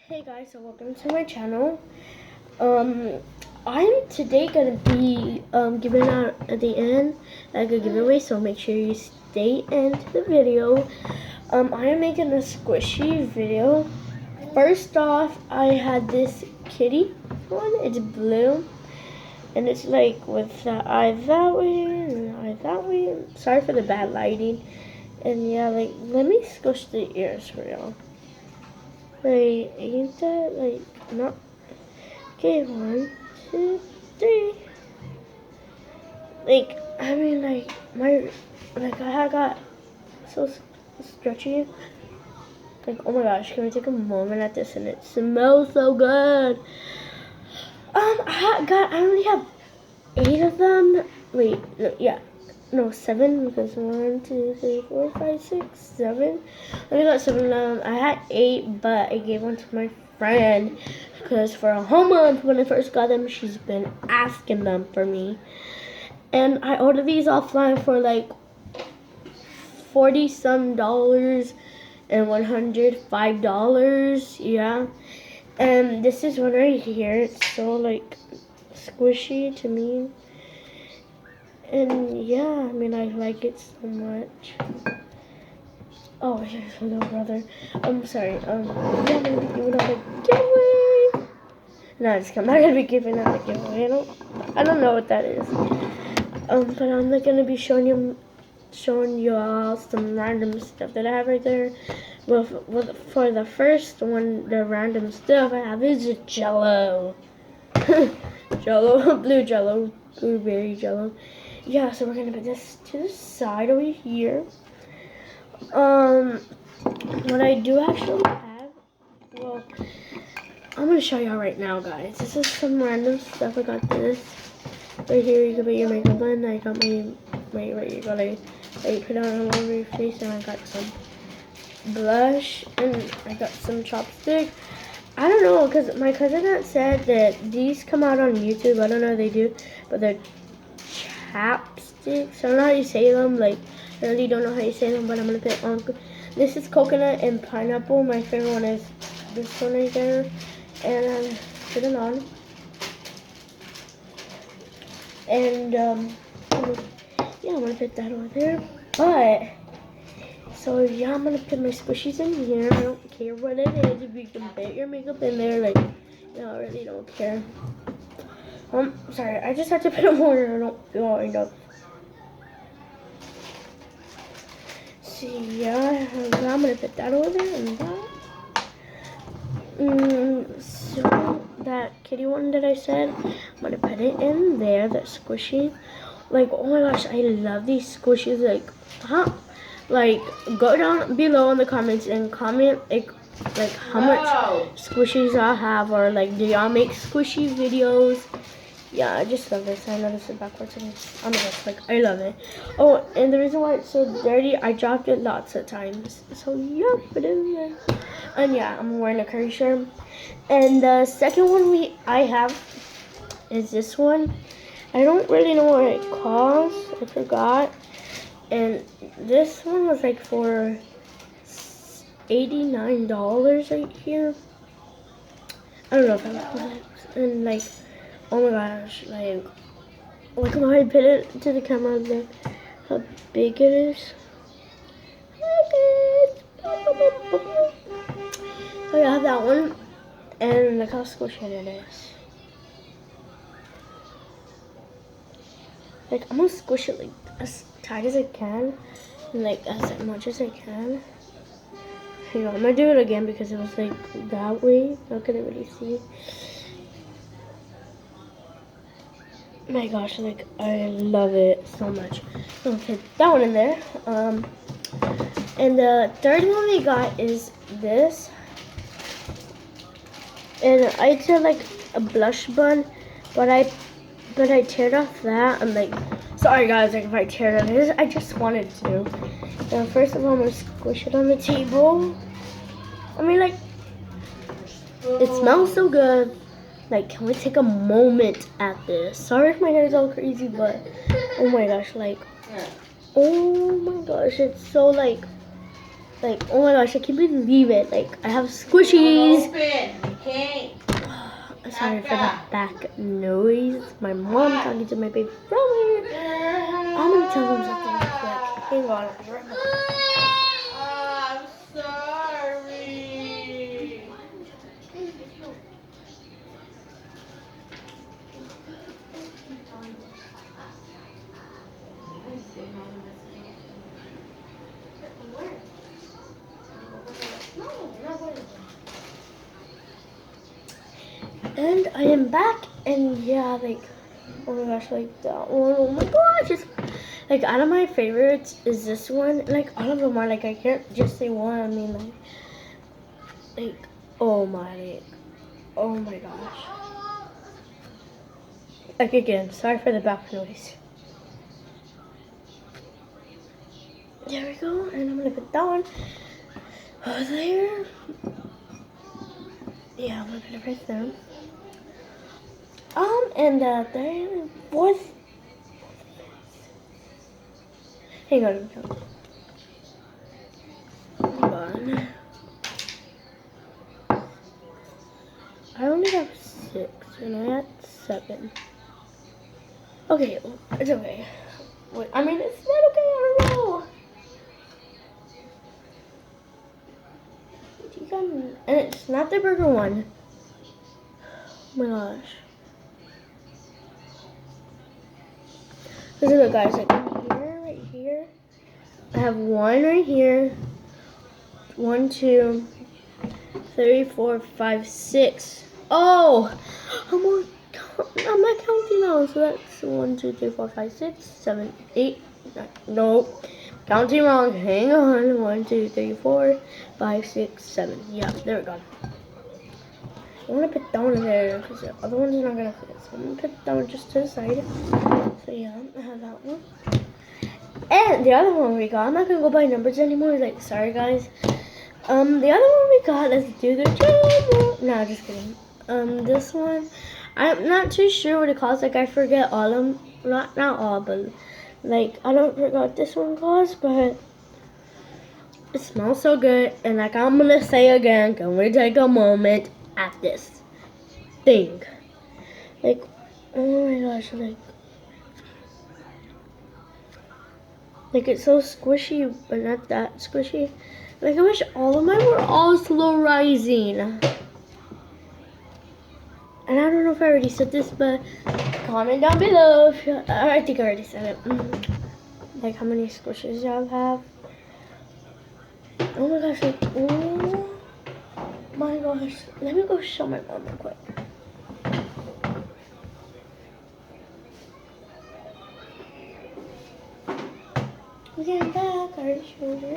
Hey guys, so welcome to my channel. I'm today gonna be giving out at the end like a giveaway, so make sure you stay into the video. I am making a squishy video. First off, I had this kitty one. It's blue, and it's like with the eye that way and eye that way. Sorry for the bad lighting. And yeah, like let me squish the ears for y'all. Like, ain't that like not okay? 1, 2, 3. Like, I mean, like I got so stretchy. Like, oh my gosh, can we take a moment at this? And it smells so good. I only have 8 of them. Wait, no, yeah. No, 7 because 1, 2, 3, 4, 5, 6, 7. I only got 7 of them. I had 8, but I gave one to my friend because for a whole month when I first got them, she's been asking them for me. And I ordered these offline for like $40 some and $105. Yeah. And this is one right here. It's so like squishy to me. And yeah, I mean, I like it so much. Oh, here's my little brother. I'm sorry. Yeah, I'm gonna be giving out a giveaway. No, I'm not gonna be giving out a giveaway. I don't know what that is. But I'm not gonna be showing you all some random stuff that I have right there. Well, for the first one, the random stuff I have is a Jello. Jello, blue Jello, blueberry Jello. Yeah, so we're gonna put this to the side over here. What I do actually have, well, I'm gonna show y'all right now, guys. This is some random stuff. I got this right here. You can put your makeup on. I got my right. You gotta put it on all over your face, and I got some blush, and I got some chopstick. I don't know, cause my cousin had said that these come out on YouTube. I don't know if they do, but they're chapsticks. I don't know how you say them. Like, I really don't know how you say them, but I'm gonna put on. This is coconut and pineapple. My favorite one is this one right there, and put it on. And yeah, I'm gonna put that over there. But so yeah, I'm gonna put my squishies in here. I don't care what it is. If you can put your makeup in there, like, I really don't care. Sorry, I just have to put more. I don't feel wind up. See, yeah, I'm gonna put that over there and that. So that kitty one that I said, I'm gonna put it in there. That squishy. Like, oh my gosh, I love these squishies. Like, like, go down below in the comments and comment like how much squishies I have, or like, do y'all make squishy videos? Yeah, I just love this. I know this is backwards. I'm just like, I love it. Oh, and the reason why it's so dirty, I dropped it lots of times. So yeah, put it in there. And yeah, I'm wearing a curry shirt. And the second one I have is this one. I don't really know what it costs. I forgot. And this one was like for $89 right here. I don't know if I like that. And like, oh my gosh, like, look how I put it to the camera, look how big it is. So I have that one, and look how squishy it is. Like, I'm gonna squish it like as tight as I can, and like as much as I can. Hang on, I'm gonna do it again because it was like that way. I couldn't really see. My gosh, like, I love it so much. I'm gonna put that one in there. And the third one we got is this. And I did like a blush bun, but I teared off that. I'm like, sorry guys, like if I tear it off, I just wanted to. Now first of all, I'm gonna squish it on the table. I mean, like, it smells so good. Like, can we take a moment at this? Sorry if my hair is all crazy, but oh my gosh, like, oh my gosh, it's so like Like, oh my gosh, I can't believe it. Like, I have squishies. Open. You can't. Sorry for the back noise. My mom talking to my baby brother. I'm gonna tell them something real quick. Hang on, I'll be right back. I'm sorry. And I am back, and yeah, like, oh my gosh, like that one, oh my gosh, it's, like, out of my favorites is this one. Like, all of them are, like, I can't just say one. I mean, like, oh my gosh. Like, again, sorry for the back noise. There we go, and I'm gonna put that one over there. Yeah, I'm gonna put it right there. And then fourth. Hang on. Hold on. I only have 6, and I had 7. Okay, it's okay. Wait, I mean, it's not okay. I don't know. And it's not the burger one. Oh my gosh. Look at guys, like right here. I have 1 right here. 1, 2, 3, 4, 5, 6. Oh, I'm not counting now. So that's 1, 2, 3, 4, 5, 6, 7, 8, 9. Nope. Counting wrong. Hang on. 1, 2, 3, 4, 5, 6, 7. Yeah, there we go. I'm gonna put that one in there because the other one's not gonna fit. So I'm gonna put that one just to the side. So yeah, I have that one. And the other one we got, I'm not gonna go by numbers anymore. Like, sorry guys. The other one we got, let's do the job. No, just kidding. This one, I'm not too sure what it costs. Like, I forget all of them. Not all, but like, I don't forget what this one costs, but it smells so good. And like I'm gonna say again, can we take a moment at this thing? Like, oh my gosh, like it's so squishy, but not that squishy. Like, I wish all of mine were all slow rising. And I don't know if I already said this, but comment down below if you, I think I already said it. Like how many squishes y'all have. Oh my gosh, like, oh my gosh. Let me go show my mom real quick. Okay, I'm back. I already showed her.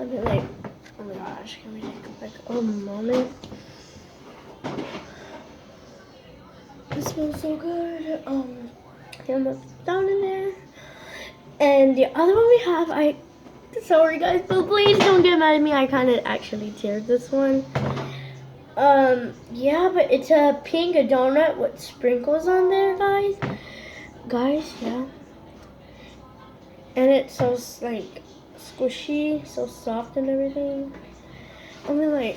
I'll be like, oh my gosh, can we take like a moment? It smells so good. I'm gonna put down in there. And the other one we have, sorry guys, but please don't get mad at me. I kind of actually teared this one. Yeah, but it's a pink donut with sprinkles on there, guys. Yeah. And it's so like squishy, so soft and everything. I mean, like,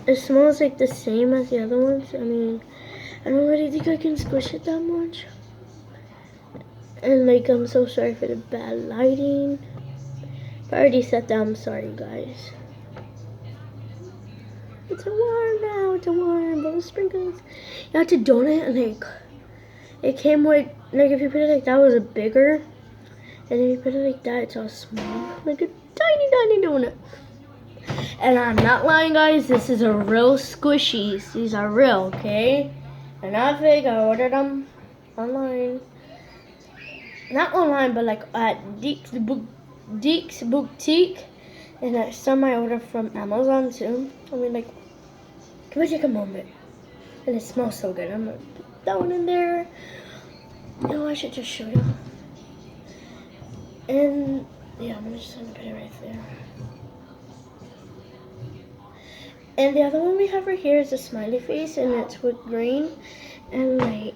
it smells like the same as the other ones. I mean, I don't really think I can squish it that much. And like, I'm so sorry for the bad lighting. I already said that, I'm sorry guys. It's a warm now, it's a warm, but with sprinkles. You have to donut and like, it came with, like if you put it like that, it was a bigger. And if you put it like that, it's all small. Like a tiny, tiny donut. And I'm not lying guys, this is a real squishies. These are real, okay? They're not fake, I ordered them online. Not online, but like at Deeks Boutique. And some I ordered from Amazon too. I mean, like, can we take a moment? And it smells so good. I'm gonna put that one in there. Oh, I should just show you. And yeah, I'm just gonna put it right there. And the other one we have right here is a smiley face, and it's with green. And like,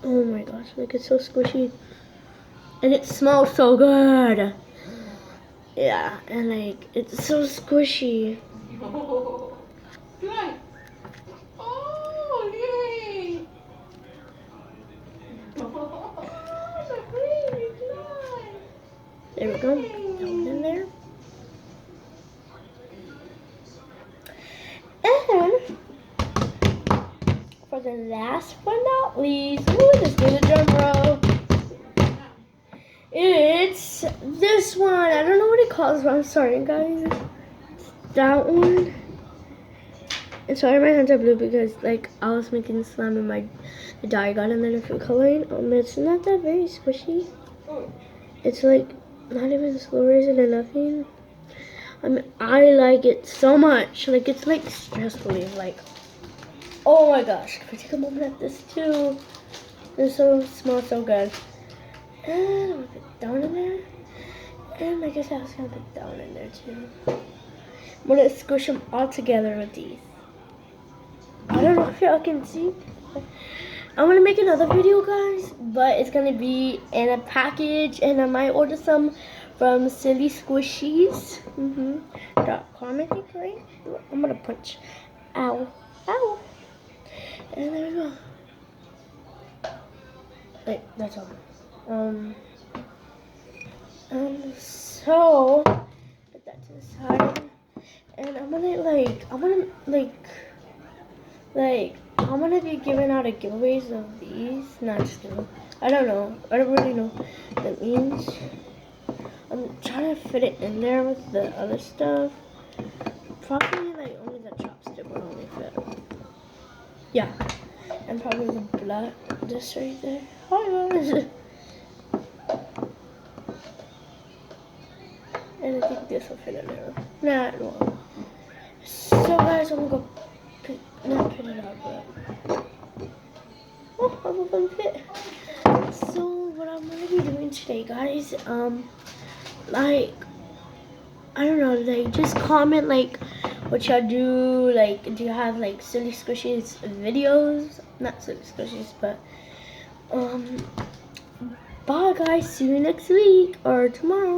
oh my gosh, like it's so squishy. And it smells so good. Yeah, and like it's so squishy. Try. Oh, yay! Oh, the baby fly. There we go. Down in there. And for the last but not least, ooh, let's do the drum roll. It's this one. I don't know what it calls, but I'm sorry, guys. That one. And sorry, my hands are blue because like I was making slime and the dye got in there for coloring. It's not that very squishy. It's like not even slow raisin or nothing. I mean, I like it so much. Like it's like stress relief. Like, oh my gosh, can I take a moment at this too? It smells so good. And I'm gonna put down in there. And I guess I was gonna put down in there too. I'm gonna squish them all together with these. I don't know if y'all can see. I'm gonna make another video, guys, but it's gonna be in a package, and I might order some from Silly Squishies. .com, I think, right? I'm gonna punch. Ow, ow. And there we go. Wait, that's all. So put that to the side, and I'm gonna be giving out giveaways of these. Not just kidding. I don't know. I don't really know what that means. I'm trying to fit it in there with the other stuff. Probably like only the chopstick will only fit. Yeah. And probably the black, this right there. Hi guys. And I think this will fit in there. Nah, it won't. So guys, I'm gonna go not put it out, but oh, I'm gonna fit. So what I'm gonna be doing today, guys, like I don't know, like just comment like what y'all do. Like, do you have like Silly Squishies videos? Not Silly Squishies, but bye guys. See you next week or tomorrow.